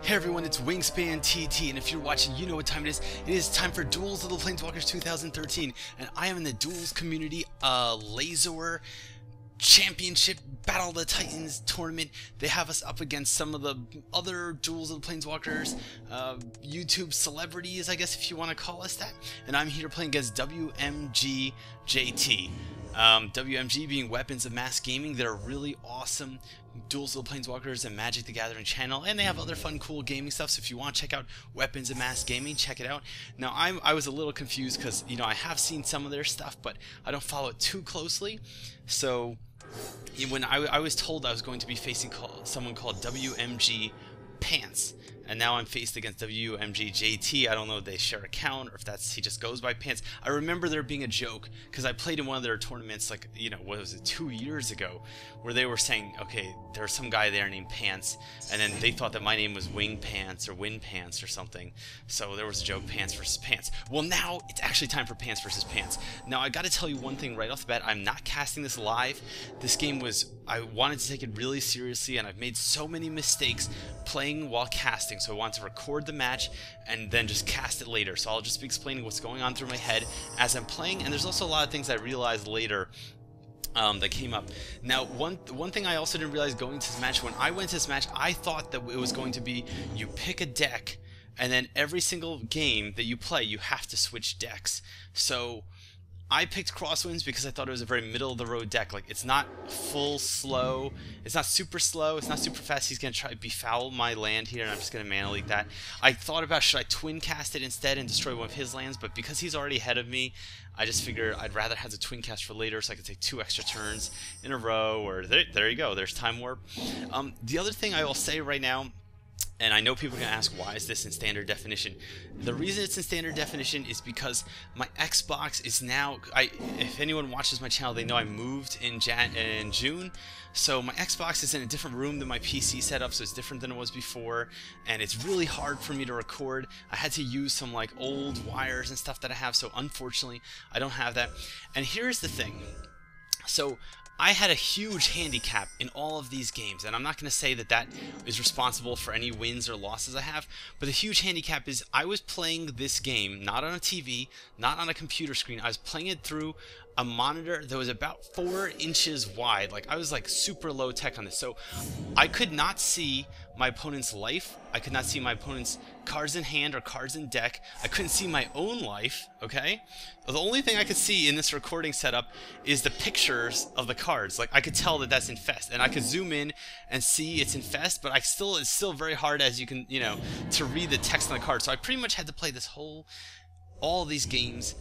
Hey everyone, it's Wingspan TT, and if you're watching, you know what time it is. It is time for Duels of the Planeswalkers 2013, and I am in the Duels community Laser Championship Battle of the Titans tournament. They have us up against some of the other Duels of the Planeswalkers, YouTube celebrities, I guess if you want to call us that. And I'm here playing against WMG JT. WMG being Weapons of Mass Gaming. They're a really awesome Duels of the Planeswalkers and Magic the Gathering channel, and they have other fun, cool gaming stuff. So if you want to check out Weapons of Mass Gaming, check it out. Now, I was a little confused because, you know, I have seen some of their stuff, but I don't follow it too closely. So when I was told I was going to be facing someone called WMG Pants, and now I'm faced against WMG JT. I don't know if they share a account or if he just goes by Pants. I remember there being a joke because I played in one of their tournaments, like, you know, what was it, 2 years ago, where they were saying, okay, there's some guy there named Pants, and then they thought that my name was Wing Pants or Wind Pants or something. So there was a joke, Pants versus Pants. Well, now it's actually time for Pants versus Pants. Now I got to tell you one thing right off the bat. I'm not casting this live. This game I wanted to take it really seriously, and I've made so many mistakes playing while casting. So I want to record the match and then just cast it later. So I'll just be explaining what's going on through my head as I'm playing, and there's also a lot of things I realized later that came up. Now, one thing I also didn't realize going to this match, when I went to this match, I thought that it was going to be you pick a deck, and then every single game that you play, you have to switch decks. So I picked Crosswinds because I thought it was a very middle-of-the-road deck. Like, it's not full slow, it's not super slow, it's not super fast. He's going to try to befoul my land here, and I'm just going to mana leak that. I thought about, should I twin cast it instead and destroy one of his lands, but because he's already ahead of me, I just figured I'd rather have the twin cast for later so I could take 2 extra turns in a row, or there you go, there's Time Warp. The other thing I will say right now, and I know people are going to ask, why is this in standard definition? The reason it's in standard definition is because my Xbox is now, if anyone watches my channel, they know I moved in June. So my Xbox is in a different room than my PC setup, so it's different than it was before. And it's really hard for me to record. I had to use some like old wires and stuff that I have, so unfortunately I don't have that. And here's the thing. So I had a huge handicap in all of these games, and I'm not going to say that that is responsible for any wins or losses I have, but the huge handicap is I was playing this game not on a TV, not on a computer screen. I was playing it through a monitor that was about 4 inches wide. Like, I was like super low tech on this, so I could not see my opponent's life. I could not see my opponent's cards in hand or cards in deck. I couldn't see my own life, okay? The only thing I could see in this recording setup is the pictures of the cards. Like, I could tell that that's Infest, and I could zoom in and see it's Infest, but it's still very hard, as you can, you know, to read the text on the card. So I pretty much had to play all these games,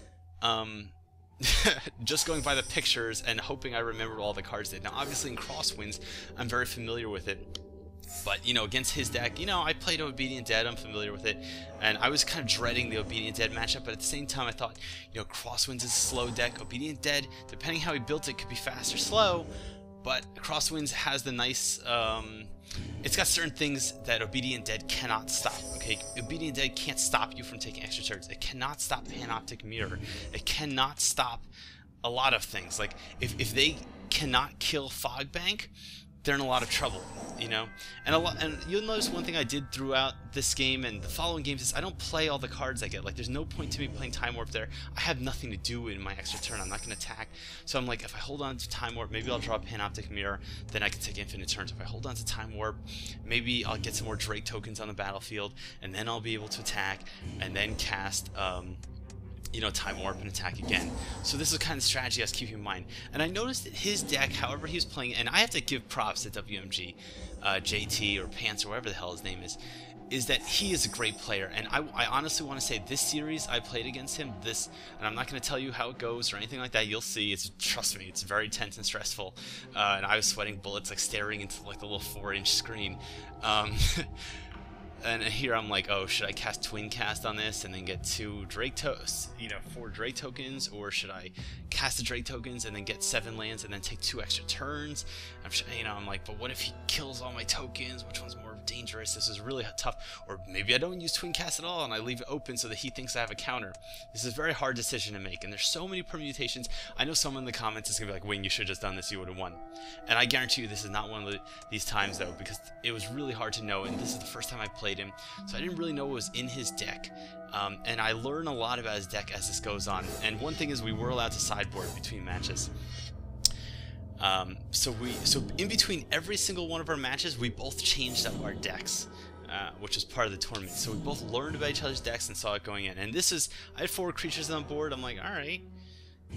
just going by the pictures and hoping I remember all the cards did. Now, obviously in Crosswinds, I'm very familiar with it. But, you know, against his deck, you know, I played Obedient Dead, I'm familiar with it, and I was kind of dreading the Obedient Dead matchup, but at the same time I thought, you know, Crosswinds is a slow deck. Obedient Dead, depending how he built it, could be fast or slow, but Crosswinds has the nice, it's got certain things that Obedient Dead cannot stop, okay? Obedient Dead can't stop you from taking extra turns. It cannot stop Panoptic Mirror. It cannot stop a lot of things. Like, if they cannot kill Fog Bank, they're in a lot of trouble, you know? And you'll notice one thing I did throughout this game and the following games is I don't play all the cards I get. Like, there's no point to me playing Time Warp there. I have nothing to do in my extra turn. I'm not going to attack. So I'm like, if I hold on to Time Warp, maybe I'll draw Panoptic Mirror, then I can take infinite turns. If I hold on to Time Warp, maybe I'll get some more Drake tokens on the battlefield, and then I'll be able to attack, and then cast, you know, Time Warp and attack again. So this is the kind of strategy I was keeping in mind. And I noticed that his deck, however he was playing, and I have to give props to WMG, JT, or Pants, or whatever the hell his name is that he is a great player. And I honestly want to say this series I played against him, and I'm not going to tell you how it goes or anything like that. You'll see. Trust me, it's very tense and stressful. And I was sweating bullets, like staring into like the little 4-inch screen. And here I'm like, oh, should I cast Twin Cast on this and then get 4 Drake tokens, or should I cast the Drake tokens and then get 7 lands and then take 2 extra turns? I'm like, but what if he kills all my tokens? Which one's more dangerous. This is really tough. Or maybe I don't use Twin Cast at all and I leave it open so that he thinks I have a counter. This is a very hard decision to make, and there's so many permutations. I know someone in the comments is going to be like, Wing, you should have just done this, you would have won. And I guarantee you this is not one of these times, though, because it was really hard to know, and this is the first time I played him, so I didn't really know what was in his deck. And I learn a lot about his deck as this goes on. And one thing is we were allowed to sideboard between matches. So in between every single one of our matches, we both changed up our decks, which was part of the tournament. So we both learned about each other's decks and saw it going in. And this is, I had 4 creatures on board. I'm like, all right,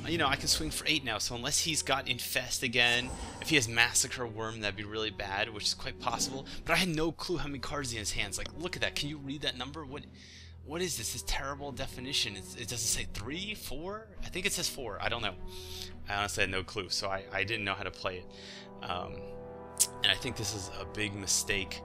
you know, I can swing for 8 now. So unless he's got Infest again, if he has Massacre Worm, that'd be really bad, which is quite possible. But I had no clue how many cards he had in his hands. Like, look at that. Can you read that number? What is this? This terrible definition. It doesn't say 3, 4? I think it says 4. I don't know. I honestly had no clue, so I didn't know how to play it. And I think this is a big mistake.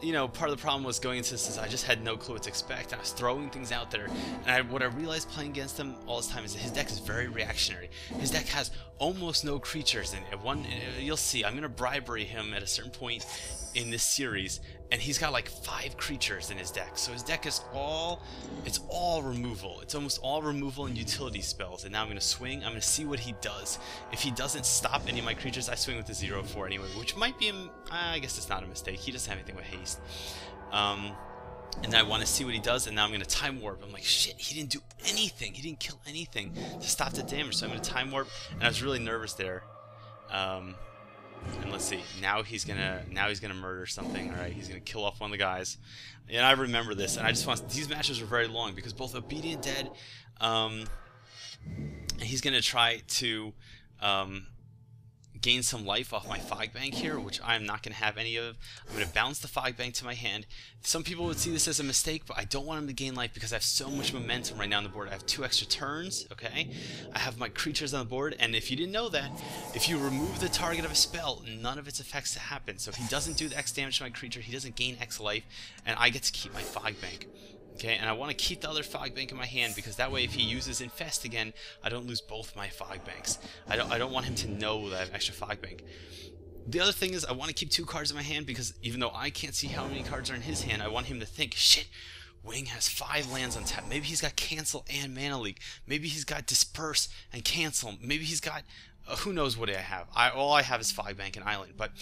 You know, part of the problem was going into this is I just had no clue what to expect. I was throwing things out there, and what I realized playing against him all this time is that his deck is very reactionary. His deck has almost no creatures in it. You'll see, I'm going to bribery him at a certain point in this series, and he's got like 5 creatures in his deck. So his deck is all removal. It's almost all removal and utility spells. And now I'm going to swing. I'm going to see what he does. If he doesn't stop any of my creatures, I swing with the 0/4 anyway, which might be, I guess it's not a mistake. He doesn't have anything with haste. And I want to see what he does, and now I'm going to Time Warp. I'm like, shit, he didn't do anything. He didn't kill anything to stop the damage. So I'm going to Time Warp, and I was really nervous there. And let's see. Now he's gonna murder something. All right, he's gonna kill off one of the guys. And I remember this, and I just want. These matches were very long because both Obedient Dead, and he's gonna try to gain some life off my Fog Bank here, which I'm not going to have any of. I'm going to bounce the Fog Bank to my hand. Some people would see this as a mistake, but I don't want him to gain life because I have so much momentum right now on the board. I have 2 extra turns, okay? I have my creatures on the board, and if you didn't know that, if you remove the target of a spell, none of its effects happen. So if he doesn't do the X damage to my creature, he doesn't gain X life, and I get to keep my Fog Bank. Okay, and I want to keep the other Fog Bank in my hand because that way if he uses Infest again, I don't lose both my Fog Banks. I don't want him to know that I have extra Fog Bank. The other thing is I want to keep 2 cards in my hand because even though I can't see how many cards are in his hand, I want him to think, shit, Wing has 5 lands on tap. Maybe he's got Cancel and Mana Leak. Maybe he's got Disperse and Cancel. Maybe he's got... who knows what I have. All I have is Fog Bank and Island. But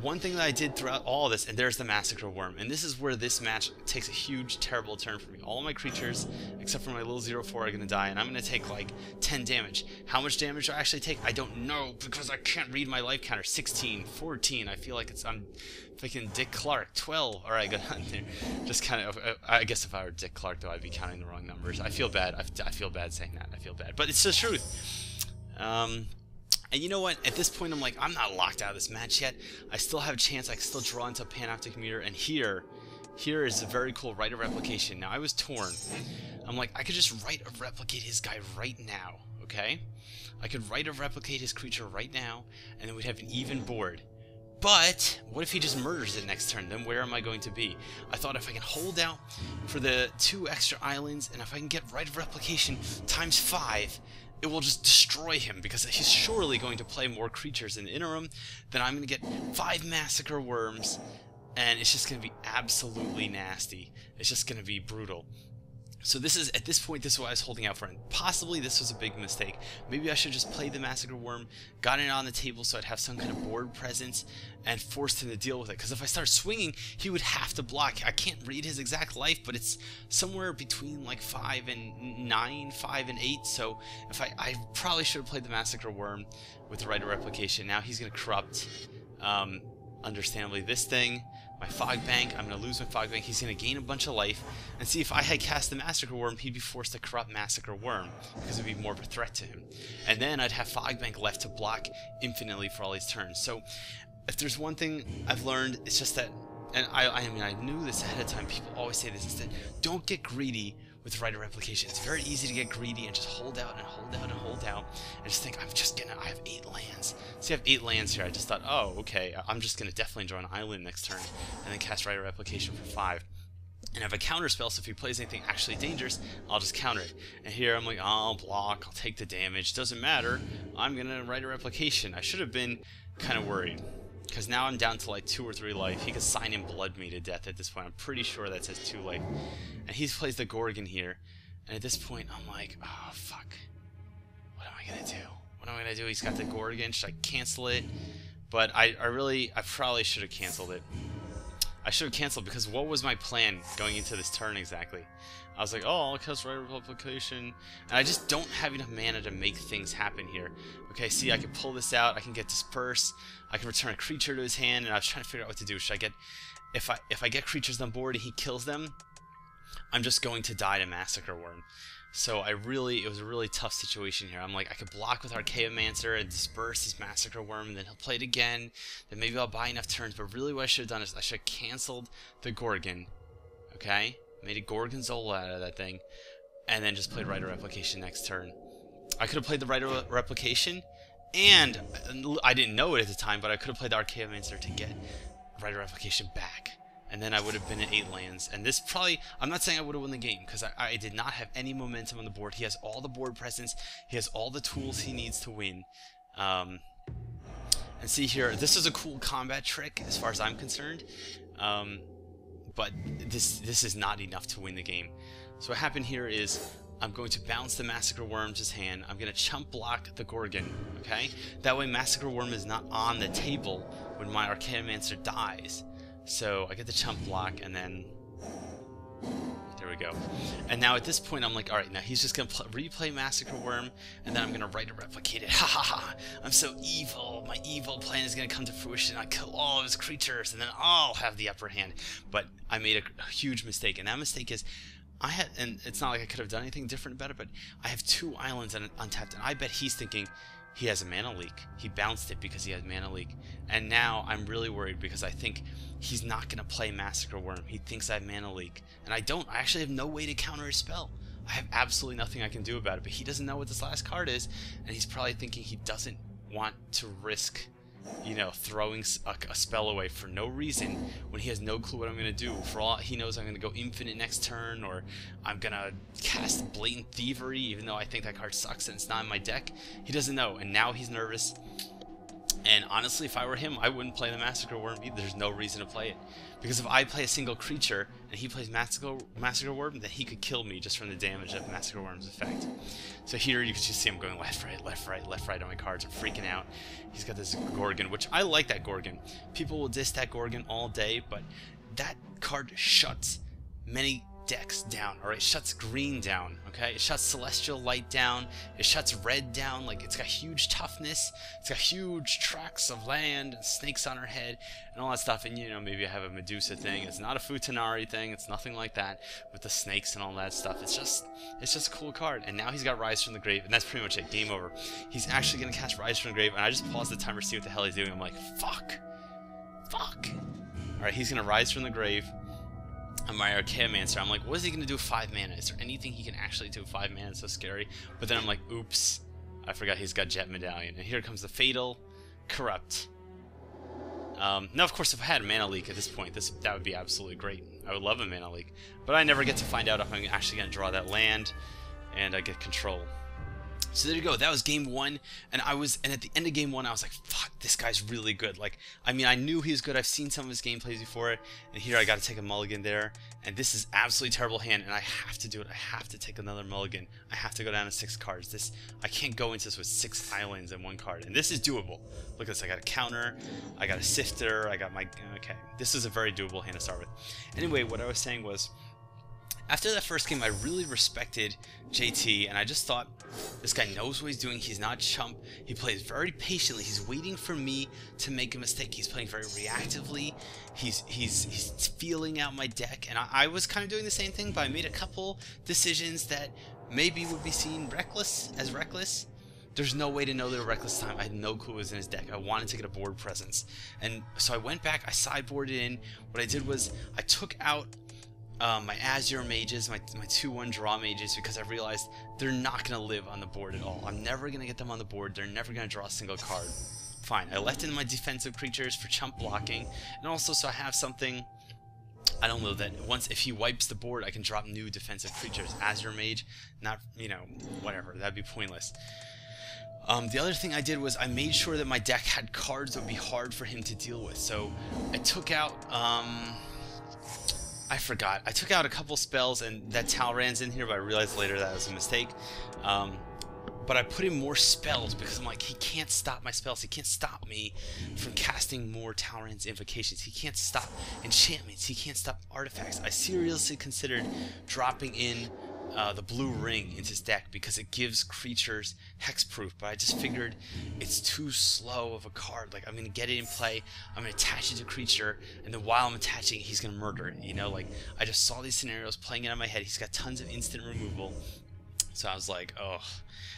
one thing that I did throughout all of this, and there's the Massacre Worm, and this is where this match takes a huge, terrible turn for me. All my creatures, except for my little 0/4, are going to die, and I'm going to take like 10 damage. How much damage do I actually take? I don't know, because I can't read my life counter. 16, 14, I feel like I'm freaking Dick Clark. 12, alright, good on there. Just kind of, I guess if I were Dick Clark, though, I'd be counting the wrong numbers. I feel bad. I feel bad saying that. I feel bad. But it's the truth. And you know what? At this point, I'm like, I'm not locked out of this match yet. I still have a chance. I can still draw into a Panoptic Meter. And here is a very cool Rite of Replication. Now, I was torn. I'm like, I could just Rite of Replicate his guy right now, okay? I could Rite of Replicate his creature right now, and then we'd have an even board. But what if he just murders it next turn? Then where am I going to be? I thought if I can hold out for the 2 extra islands, and if I can get Rite of Replication times 5, it will just destroy him because he's surely going to play more creatures in the interim. Then I'm going to get 5 Massacre Worms, and it's just going to be absolutely nasty. It's just going to be brutal. So this is, at this point, this is what I was holding out for, and possibly this was a big mistake. Maybe I should just play the Massacre Worm, got it on the table so I'd have some kind of board presence, and forced him to deal with it. Because if I start swinging, he would have to block. I can't read his exact life, but it's somewhere between like 5 and 9, 5 and 8. So if I probably should have played the Massacre Worm with the Rite of Replication. Now he's going to corrupt, understandably, this thing. My Fog Bank, I'm going to lose my Fog Bank, he's going to gain a bunch of life, and see if I had cast the Massacre Worm, he'd be forced to corrupt Massacre Worm, because it would be more of a threat to him. And then I'd have Fog Bank left to block infinitely for all these turns. So, if there's one thing I've learned, it's just that, and I mean, I knew this ahead of time, people always say this, is that don't get greedy with Rite of Replication. It's very easy to get greedy and just hold out and hold out and hold out, and just think, I have 8 lands. See, I have 8 lands here. I just thought, oh, okay, I'm just going to definitely draw an island next turn, and then cast Rite of Replication for 5. And I have a counter spell, so if he plays anything actually dangerous, I'll just counter it. And here I'm like, oh, I'll block, I'll take the damage, doesn't matter, I'm going to Rite of Replication. I should have been kind of worried. because now I'm down to like 2 or 3 life. He could sign in Blood me to death at this point. I'm pretty sure that says 2 life. And he plays the Gorgon here. And at this point, I'm like, oh, fuck. What am I going to do? What am I going to do? He's got the Gorgon. Should I cancel it? But I probably should have canceled it. I should have canceled, because what was my plan going into this turn exactly? I was like, oh, I'll cast Rider Replication, and I just don't have enough mana to make things happen here. Okay, see, I can pull this out, I can get Disperse, I can return a creature to his hand, and I was trying to figure out what to do. Should I get, if I get creatures on board and he kills them, I'm just going to die to Massacre Worm. So it was a really tough situation here. I'm like, I could block with Archaeomancer and disperse his Massacre Worm, and then he'll play it again. Then maybe I'll buy enough turns. But really what I should have done is I should have canceled the Gorgon. Okay? Made a Gorgonzola out of that thing. And then just played Rider Replication next turn. I could have played the Rider Replication, and I didn't know it at the time, but I could have played the Archaeomancer to get Rider Replication back. And then I would have been at 8 lands. And this probably, I'm not saying I would have won the game, because I did not have any momentum on the board. He has all the board presence. He has all the tools he needs to win. And see here, this is a cool combat trick as far as I'm concerned. But this is not enough to win the game. So what happened here is, I'm going to bounce the Massacre Worm's his hand. I'm going to chump block the Gorgon, okay? That way Massacre Worm is not on the table when my Archaeomancer dies. So I get the chump block, and then there we go. And now at this point, I'm like, all right, now he's just gonna replay Massacre Worm, and then I'm gonna Rider Replicate it. Ha ha ha! I'm so evil. My evil plan is gonna come to fruition. I kill all of his creatures, and then I'll have the upper hand. But I made a huge mistake, and that mistake is, and it's not like I could have done anything different about it, but I have 2 islands untapped, and I bet he's thinking he has a mana leak. He bounced it because he has mana leak. And now I'm really worried, because I think he's not going to play Massacre Worm. He thinks I have mana leak. And I don't. I actually have no way to counter his spell. I have absolutely nothing I can do about it. But he doesn't know what this last card is, and he's probably thinking he doesn't want to risk, you know, throwing a spell away for no reason when he has no clue what I'm going to do. For all he knows, I'm going to go Infinite next turn, or I'm going to cast Blatant Thievery, even though I think that card sucks and it's not in my deck. He doesn't know, and now he's nervous. And honestly, if I were him, I wouldn't play the Massacre Worm either. There's no reason to play it. Because if I play a single creature and he plays Massacre Worm, then he could kill me just from the damage of Massacre Worm's effect. So here you can just see him going left, right, left, right, left, right on my cards. I'm freaking out. He's got this Gorgon, which I like that Gorgon. People will diss that Gorgon all day, but that card shuts many decks down, alright? It shuts green down, okay? It shuts Celestial Light down, it shuts red down. Like, it's got huge toughness, it's got huge tracts of land and snakes on her head and all that stuff. And you know, maybe I have a Medusa thing. It's not a Futanari thing, it's nothing like that with the snakes and all that stuff. It's just a cool card. And now he's got Rise from the Grave, and that's pretty much it. Game over. He's actually gonna cast Rise from the Grave, and I just paused the timer to see what the hell he's doing. I'm like, fuck. Alright, he's gonna Rise from the Grave. On my Archaeomancer, I'm like, what is he going to do with 5 mana? Is there anything he can actually do with 5 mana? It's so scary. But then I'm like, oops, I forgot he's got Jet Medallion. And here comes the Fatal Corrupt. Now, of course, if I had a mana leak at this point, that would be absolutely great. I would love a mana leak. But I never get to find out if I'm actually going to draw that land, and I get control. So there you go. That was game 1, and at the end of game 1, I was like, fuck, this guy's really good. Like, I mean, I knew he was good. I've seen some of his gameplays before, and here I got to take a mulligan there, and this is absolutely terrible hand, and I have to do it. I have to take another mulligan. I have to go down to 6 cards. I can't go into this with 6 islands and 1 card, and this is doable. Look at this. I got a counter, I got a sifter, I got my, okay. This is a very doable hand to start with. Anyway, what I was saying was, after that first game, I really respected JT, and I just thought, this guy knows what he's doing. He's not chump. He plays very patiently. He's waiting for me to make a mistake. He's playing very reactively. He's feeling out my deck, and I was kind of doing the same thing, but I made a couple decisions that maybe would be seen as reckless. There's no way to know they were reckless time. I had no clue what was in his deck. I wanted to get a board presence, and so I went back. I sideboarded in. What I did was I took out my Azure mages, my 2/1 draw mages, because I realized they're not going to live on the board at all. I'm never going to get them on the board. They're never going to draw a single card. Fine. I left in my defensive creatures for chump blocking, and also so I have something, I don't know, that if he wipes the board, I can drop new defensive creatures. Azure mage, not, you know, whatever. That'd be pointless. The other thing I did was I made sure that my deck had cards that would be hard for him to deal with. So I took out, I forgot. I took out a couple spells, and that Talrand's in here, but I realized later that was a mistake. But I put in more spells because I'm like, he can't stop my spells. He can't stop me from casting more Talrand's invocations. He can't stop enchantments. He can't stop artifacts. I seriously considered dropping in the blue ring into his deck because it gives creatures hexproof, but I just figured it's too slow of a card. Like, I'm going to get it in play, I'm going to attach it to a creature, and then while I'm attaching it, he's going to murder it, you know? Like, I just saw these scenarios playing it in my head. He's got tons of instant removal, so I was like, oh.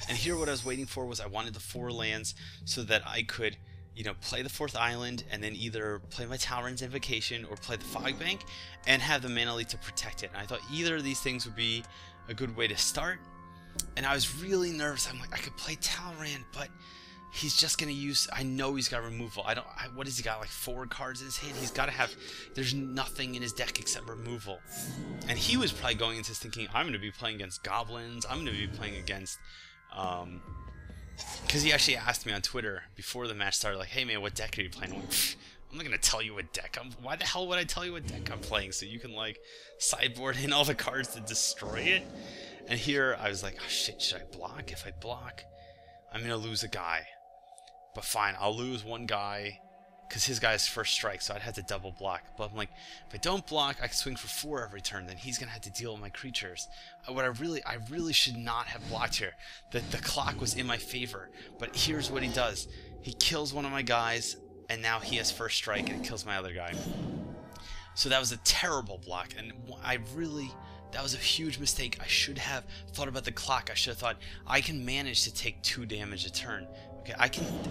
And here what I was waiting for was I wanted the 4 lands so that I could, you know, play the 4th island and then either play my Talrand's Invocation or play the Fog Bank and have the mana leak to protect it. And I thought either of these things would be a good way to start. And I was really nervous. I'm like, I could play Talrand, but he's just going to use, I know he's got removal. What has he got, like 4 cards in his hand? He's got to have, there's nothing in his deck except removal. And he was probably going into this thinking, I'm going to be playing against goblins, I'm going to be playing against, because he actually asked me on Twitter before the match started, like, hey man, what deck are you playing? I'm not going to tell you what deck why the hell would I tell you what deck I'm playing so you can, like, sideboard in all the cards to destroy it? And here I was like, oh shit, should I block? If I block, I'm going to lose a guy. But fine, I'll lose one guy because his guy is first strike, so I'd have to double block. But I'm like, if I don't block, I can swing for 4 every turn. Then he's gonna have to deal with my creatures. I really should not have blocked here. The clock was in my favor. But here's what he does: he kills one of my guys, and now he has first strike, and it kills my other guy. So that was a terrible block, and that was a huge mistake. I should have thought about the clock. I should have thought, I can manage to take 2 damage a turn. Okay, I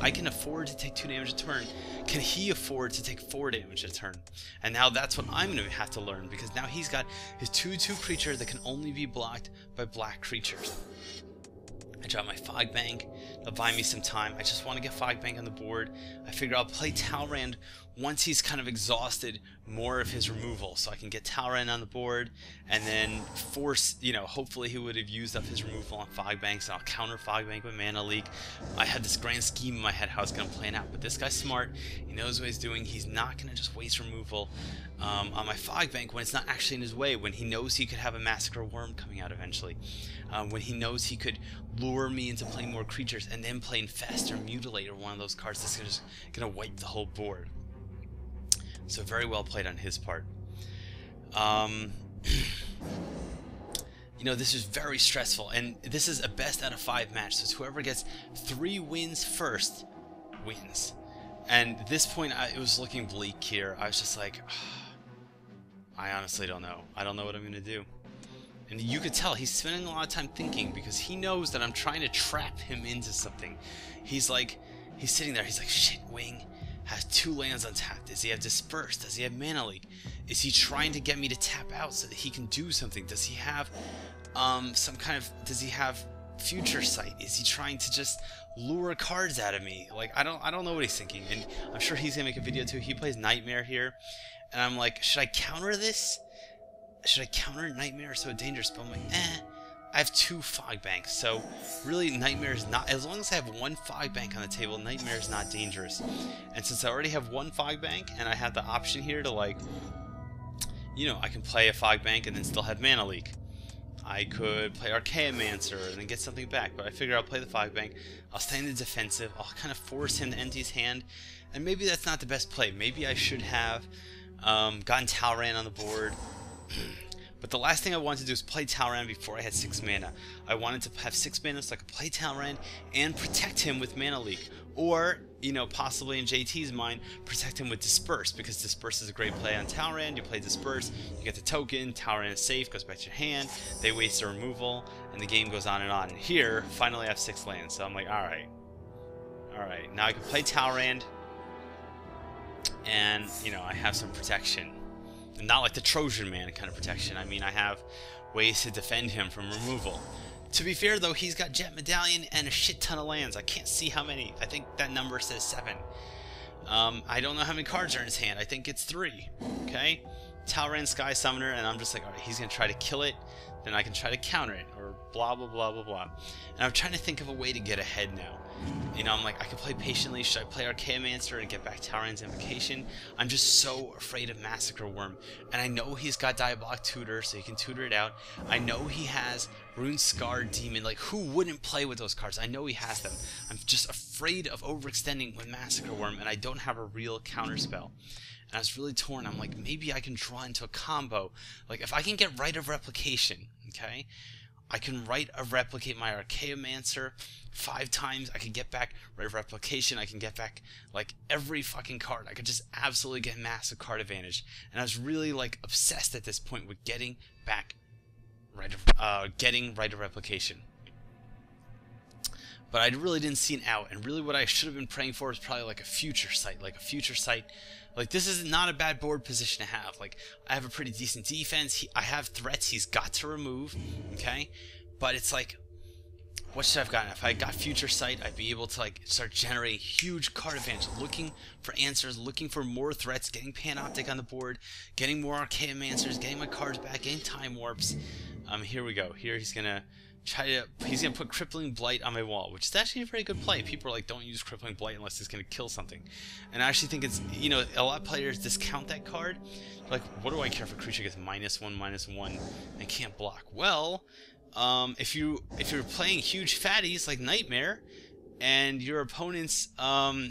can afford to take 2 damage a turn. Can he afford to take 4 damage a turn? And now that's what I'm going to have to learn, because now he's got his 2/2 creature that can only be blocked by black creatures. I drop my Fog Bank. It'll buy me some time. I just want to get Fog Bank on the board. I figure I'll play Talrand once he's kind of exhausted more of his removal, so I can get Talrand on the board and then force, you know, hopefully he would have used up his removal on Fog Banks, and I'll counter Fog Bank with Mana Leak. I had this grand scheme in my head how it's going to plan out, but this guy's smart. He knows what he's doing. He's not going to just waste removal on my Fog Bank when it's not actually in his way, when he knows he could have a Massacre Worm coming out eventually, when he knows he could lure me into playing more creatures and then play Infest or Mutilate or one of those cards that's just going to wipe the whole board. So very well played on his part. You know, this is very stressful, and this is a best out of 5 match, so whoever gets 3 wins first wins. And at this point, it was looking bleak here. I was just like, I honestly don't know. I don't know what I'm going to do. And you could tell he's spending a lot of time thinking, because he knows that I'm trying to trap him into something. He's sitting there, he's like, shit, Wing has 2 lands untapped. Does he have Disperse? Does he have Mana Leak? Is he trying to get me to tap out so that he can do something? Does he have does he have Future Sight? Is he trying to just lure cards out of me? Like, I don't know what he's thinking. And I'm sure he's gonna make a video too. He plays Nightmare here, and I'm like, should I counter this? Should I counter Nightmare? So dangerous, but I'm like, I have 2 Fog Banks, so really Nightmare is not, as long as I have 1 Fog Bank on the table, Nightmare is not dangerous. And since I already have 1 Fog Bank, and I have the option here to, like, you know, I can play a Fog Bank and then still have Mana Leak. I could play Archaeomancer and then get something back, but I figure I'll play the Fog Bank, I'll stay in the defensive, I'll kind of force him to empty his hand, and maybe that's not the best play. Maybe I should have gotten Talrand on the board. But the last thing I wanted to do is play Talrand before I had 6 mana. I wanted to have 6 mana so I could play Talrand and protect him with Mana Leak. Or, you know, possibly in JT's mind, protect him with Disperse, because Disperse is a great play on Talrand. You play Disperse, you get the token, Talrand is safe, goes back to your hand, they waste their removal, and the game goes on and on. And here, finally I have 6 lands, so I'm like, alright, now I can play Talrand, and, you know, I have some protection. Not like the Trojan Man kind of protection. I mean, I have ways to defend him from removal. To be fair, though, he's got Jet Medallion and a shit ton of lands. I can't see how many. I think that number says 7. I don't know how many cards are in his hand. I think it's 3. Okay? Talrand Sky Summoner, and I'm just like, alright, he's going to try to kill it. Then I can try to counter it. Or blah, blah, blah, blah, blah. And I'm trying to think of a way to get ahead now. You know, I'm like, I can play patiently. Should I play Archaeomancer and get back Talrand's Invocation? I'm just so afraid of Massacre Worm. And I know he's got Diabolic Tutor, so he can tutor it out. I know he has Rune Scar Demon. Like, who wouldn't play with those cards? I know he has them. I'm just afraid of overextending with Massacre Worm, and I don't have a real counterspell. And I was really torn. I'm like, maybe I can draw into a combo. Like, if I can get Rite of Replication, okay? I can replicate my Archaeomancer 5 times. I can get back Rite of Replication. I can get back, like, every fucking card. I could just absolutely get massive card advantage. And I was really, like, obsessed at this point with getting back Rite of Replication. But I really didn't see an out. And really what I should have been praying for is probably, like, a Future Sight. Like, a Future Sight. Like, this is not a bad board position to have. Like, I have a pretty decent defense. I have threats he's got to remove, okay? But it's like, what should I have gotten? If I got Future Sight, I'd be able to, like, start generating huge card advantage, looking for answers, looking for more threats, getting Panoptic on the board, getting more Archaeomancers, getting my cards back, getting Time Warps. Here we go. Here he's gonna he's gonna put Crippling Blight on my wall, which is actually a very good play. People are like, don't use Crippling Blight unless it's gonna kill something. And I actually think it's, you know, a lot of players discount that card. Like, what do I care if a creature gets -1/-1 and can't block? Well, if you're playing huge fatties like Nightmare, and your opponents have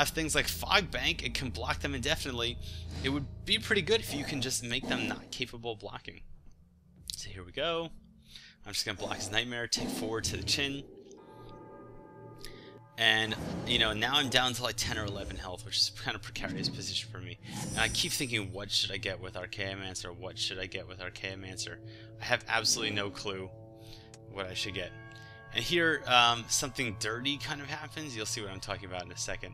things like Fog Bank and can block them indefinitely, it would be pretty good if you can just make them not capable of blocking. So here we go. I'm just going to block his Nightmare, take 4 to the chin. And, you know, now I'm down to like 10 or 11 health, which is kind of precarious position for me. And I keep thinking, what should I get with Archaeomancer? What should I get with Archaeomancer? I have absolutely no clue what I should get. And here, something dirty kind of happens. You'll see what I'm talking about in a second.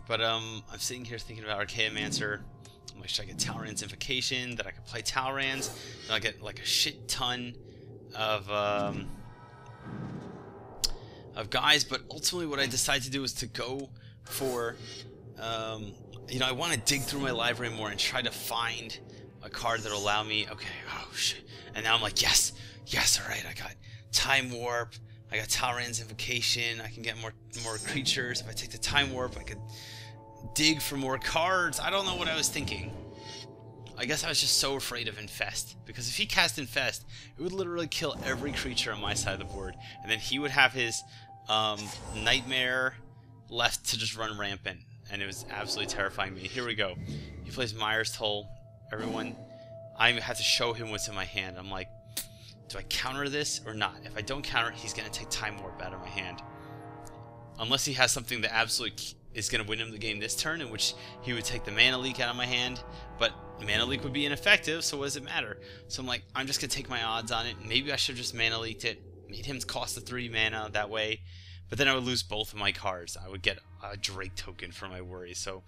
But I'm sitting here thinking about Archaeomancer. I'm like, should I get Talrand's Invocation? That I could play Talrand's. Then I'll get like a shit ton of guys. But ultimately what I decided to do is to go for, you know, I want to dig through my library more and try to find a card that'll allow me, okay, oh shit. And now I'm like, yes, alright, I got Time Warp, I got Talrand's Invocation, I can get more creatures. If I take the Time Warp, I could dig for more cards. I don't know what I was thinking. I guess I was just so afraid of Infest, because if he cast Infest, it would literally kill every creature on my side of the board, and then he would have his Nightmare left to just run rampant, and it was absolutely terrifying me. Here we go. He plays Myers Toll. Everyone, I have to show him what's in my hand. I'm like, do I counter this or not? If I don't counter it, he's going to take Time Warp out of my hand. Unless he has something that absolutely is going to win him the game this turn, in which he would take the Mana Leak out of my hand, but Mana Leak would be ineffective, so what does it matter? So I'm like, I'm just going to take my odds on it. Maybe I should have just Mana Leaked it, made him cost the 3 mana that way, but then I would lose both of my cards. I would get a Drake token for my worries. So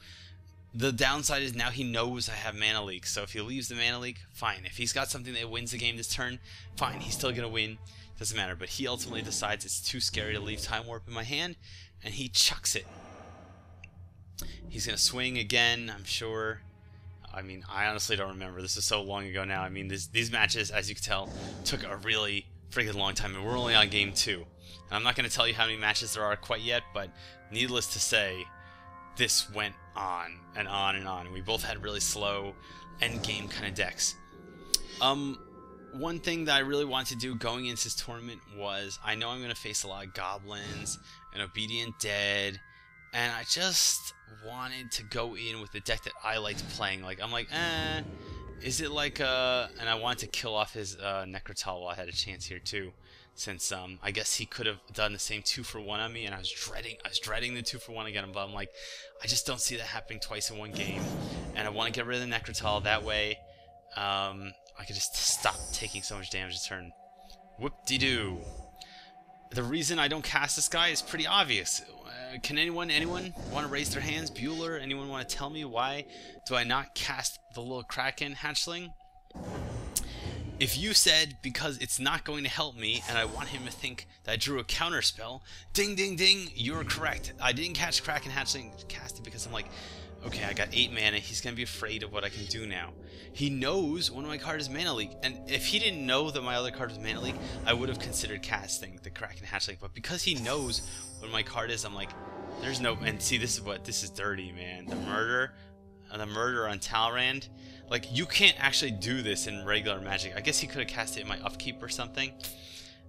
the downside is now he knows I have Mana Leak, so if he leaves the Mana Leak, fine. If he's got something that wins the game this turn, fine, he's still going to win. Doesn't matter, but he ultimately decides it's too scary to leave Time Warp in my hand, and he chucks it. He's going to swing again, I'm sure. I mean, I honestly don't remember. This is so long ago now. I mean, these matches, as you can tell, took a really freaking long time, and we're only on game 2. And I'm not going to tell you how many matches there are quite yet, but needless to say, this went on and on and on. We both had really slow endgame kind of decks. One thing that I really wanted to do going into this tournament was, I know I'm going to face a lot of Goblins and Obedient Dead, and I just wanted to go in with the deck that I liked playing. Like, I'm like, is it like and I wanted to kill off his Necrotal while I had a chance here too, since I guess he could have done the same 2-for-1 on me, and I was dreading the 2-for-1 again, but I'm like, I just don't see that happening twice in one game, and I want to get rid of the Necrotal that way. I could just stop taking so much damage a turn. Whoop-de-doo. The reason I don't cast this guy is pretty obvious. Can anyone want to raise their hands? Bueller, anyone want to tell me why do I not cast the little Kraken hatchling? If you said because it's not going to help me and I want him to think that I drew a counter spell, ding ding ding, you're correct. I didn't catch Kraken hatchling, cast it because I'm like, okay, I got 8 mana, he's going to be afraid of what I can do now. He knows one of my cards is Mana Leak, and if he didn't know that my other card was Mana Leak, I would have considered casting the Kraken Hatchling, but because he knows what my card is, I'm like, there's no, and see, this is dirty, man. The murder on Talrand, like, you can't actually do this in regular Magic. I guess he could have cast it in my upkeep or something,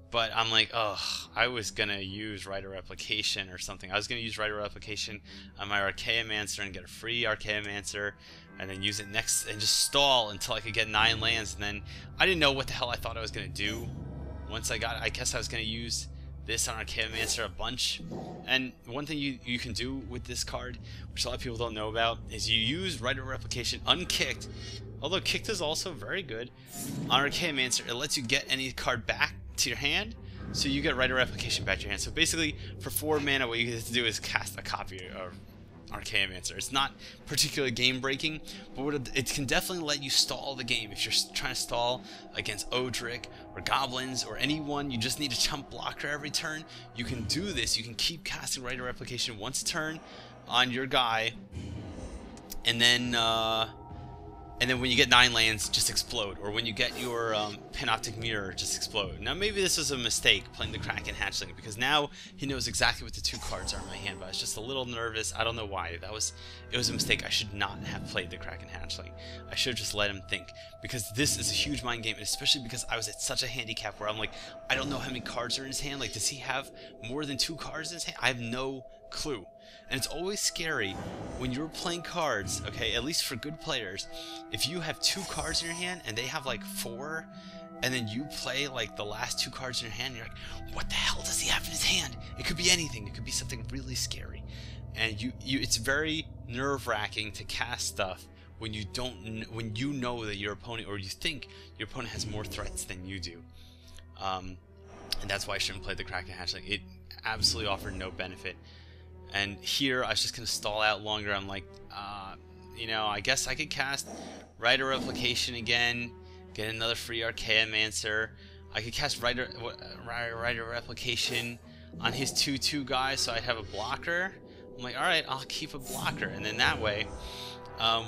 but I'm like, ugh, I was gonna use Rite of Replication or something. I was gonna use Rite of Replication on my Archaeomancer and get a free Archaeomancer, and then use it next and just stall until I could get 9 lands, and then I didn't know what the hell I thought I was gonna do. Once I got it, I guess I was gonna use this on Archaeomancer a bunch. And one thing you can do with this card, which a lot of people don't know about, is you use Rite of Replication unkicked, although kicked is also very good. On Archaeomancer, it lets you get any card back to your hand, so you get Rite of Replication back to your hand. So basically, for 4 mana, what you get to do is cast a copy of Archaeomancer. It's not particularly game breaking, but it can definitely let you stall the game. If you're trying to stall against Odric or Goblins or anyone, you just need a chump blocker every turn, you can do this. You can keep casting Rite of Replication once a turn on your guy, and then when you get 9 lands, just explode. Or when you get your Panoptic Mirror, just explode. Now maybe this was a mistake, playing the Kraken Hatchling, because now he knows exactly what the 2 cards are in my hand, but I was just a little nervous. I don't know why. It was a mistake. I should not have played the Kraken Hatchling. I should have just let him think, because this is a huge mind game, and especially because I was at such a handicap where I'm like, I don't know how many cards are in his hand. Like, does he have more than 2 cards in his hand? I have no clue. And it's always scary when you're playing cards, okay, at least for good players, if you have 2 cards in your hand and they have like 4, and then you play like the last 2 cards in your hand, you're like, what the hell does he have in his hand? It could be anything. It could be something really scary. And it's very nerve-wracking to cast stuff when you know that your opponent, or you think your opponent, has more threats than you do. And that's why I shouldn't play the Kraken Hatchling. It absolutely offered no benefit. And here, I was just going to stall out longer. I'm like, you know, I guess I could cast Rite of Replication again, get another free Archaeomancer. I could cast Rite of Replication on his 2/2 guy, so I'd have a blocker. I'm like, alright, I'll keep a blocker. And then that way,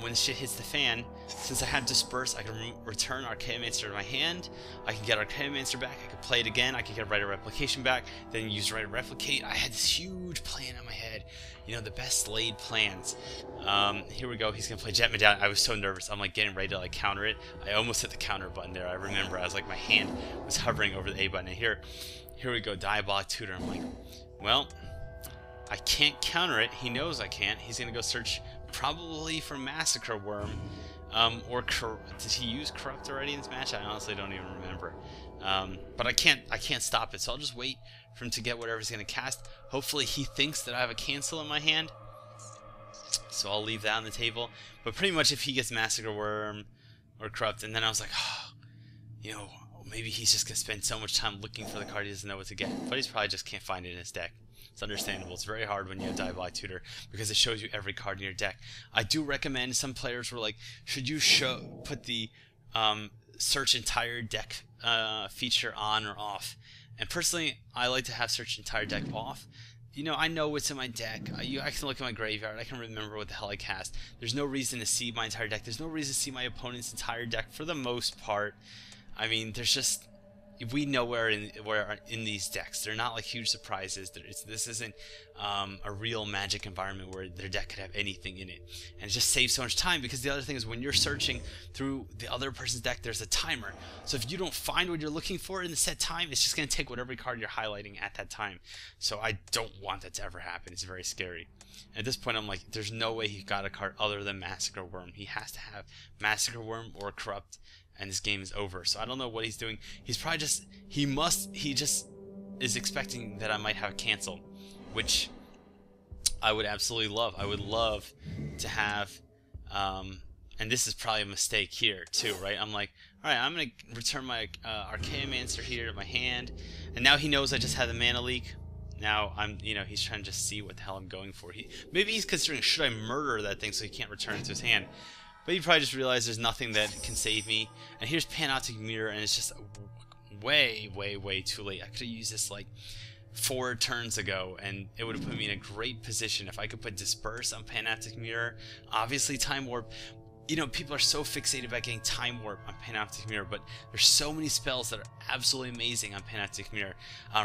when shit hits the fan, since I have Disperse, I can return Archaeomancer to my hand. I can get Archaeomancer back. I can play it again. I can get Rite of Replication back. Then use Rite of Replicate. I had this huge plan in my head. You know, the best laid plans. Here we go. He's gonna play Jet Medallion. I was so nervous. I'm like getting ready to like counter it. I almost hit the counter button there. I remember I was like, my hand was hovering over the A button. And here we go. Diabolic Tutor. I'm like, well, I can't counter it. He knows I can't. He's gonna go search probably for Massacre Worm. Or did he use Corrupt already in this match? I honestly don't even remember. But I can't stop it, so I'll just wait for him to get whatever he's gonna cast. Hopefully he thinks that I have a cancel in my hand, so I'll leave that on the table. But pretty much if he gets Massacre Worm or Corrupt, and then I was like, oh, you know, maybe he's just gonna spend so much time looking for the card he doesn't know what to get. But he's probably just can't find it in his deck. It's understandable. It's very hard when you have Diabolic Tutor because it shows you every card in your deck. I do recommend, some players were like, should you put the search entire deck feature on or off? And personally, I like to have search entire deck off. You know, I know what's in my deck. I can look at my graveyard. I can remember what the hell I cast. There's no reason to see my entire deck. There's no reason to see my opponent's entire deck for the most part. I mean, there's just... we know where in these decks. They're not like huge surprises. This isn't a real Magic environment where their deck could have anything in it. And it just saves so much time, because the other thing is when you're searching through the other person's deck, there's a timer. So if you don't find what you're looking for in the set time, it's just going to take whatever card you're highlighting at that time. So I don't want that to ever happen. It's very scary. At this point, I'm like, there's no way he got a card other than Massacre Worm. He has to have Massacre Worm or Corrupt, and this game is over. So I don't know what he's doing. He's probably just, he just is expecting that I might have a cancel, which I would absolutely love. I would love to have, and this is probably a mistake here too, right? I'm like, all right, I'm going to return my Archaeomancer here to my hand, and now he knows I just had the Mana Leak. Now he's trying to just see what the hell I'm going for. Maybe he's considering, should I murder that thing so he can't return it to his hand? But you probably just realize there's nothing that can save me. And here's Panoptic Mirror, and it's just way, way, way too late. I could have used this like 4 turns ago, and it would have put me in a great position if I could put Disperse on Panoptic Mirror. Obviously Time Warp, you know, people are so fixated about getting Time Warp on Panoptic Mirror, but there's so many spells that are absolutely amazing on Panoptic Mirror.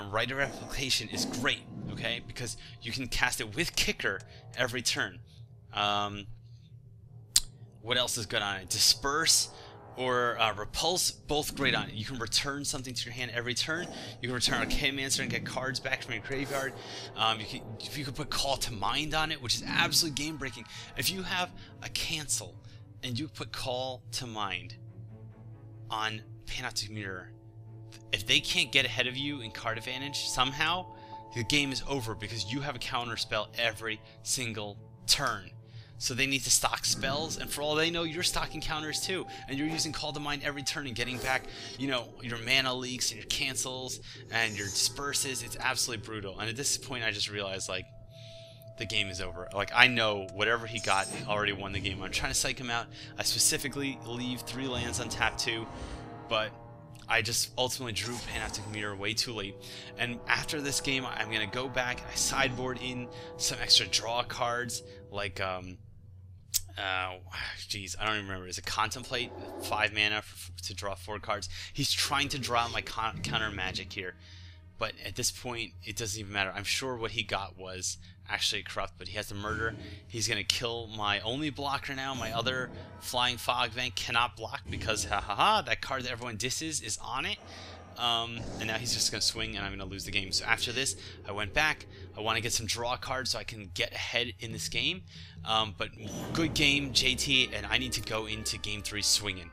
Rite of Replication is great, okay, because you can cast it with Kicker every turn. What else is good on it? Disperse or Repulse, both great on it. You can return something to your hand every turn. You can return a K-Mancer and get cards back from your graveyard. You could put Call to Mind on it, which is absolutely game-breaking. If you have a cancel and you put Call to Mind on Panoptic Mirror, if they can't get ahead of you in card advantage somehow, the game is over because you have a counter spell every single turn. So they need to stock spells, and for all they know, you're stocking counters too, and you're using Call to Mind every turn and getting back, you know, your mana leaks and your cancels and your disperses. It's absolutely brutal. And at this point, I just realized, like, the game is over. Like, I know whatever he got already won the game. I'm trying to psych him out. I specifically leave 3 lands on tap 2, but I just ultimately drew Panoptic Mirror way too late. And after this game, I'm going to go back and I sideboard in some extra draw cards, like, geez, I don't even remember. Is it Contemplate? 5 mana to draw 4 cards. He's trying to draw my counter magic here. But at this point, it doesn't even matter. I'm sure what he got was actually corrupt, but he has the Murder. He's going to kill my only blocker now. My other Flying Fog Bank cannot block because, that card that everyone disses is on it. And now he's just going to swing, and I'm going to lose the game. So after this, I went back. I want to get some draw cards so I can get ahead in this game. But good game, JT, and I need to go into Game 3 swinging.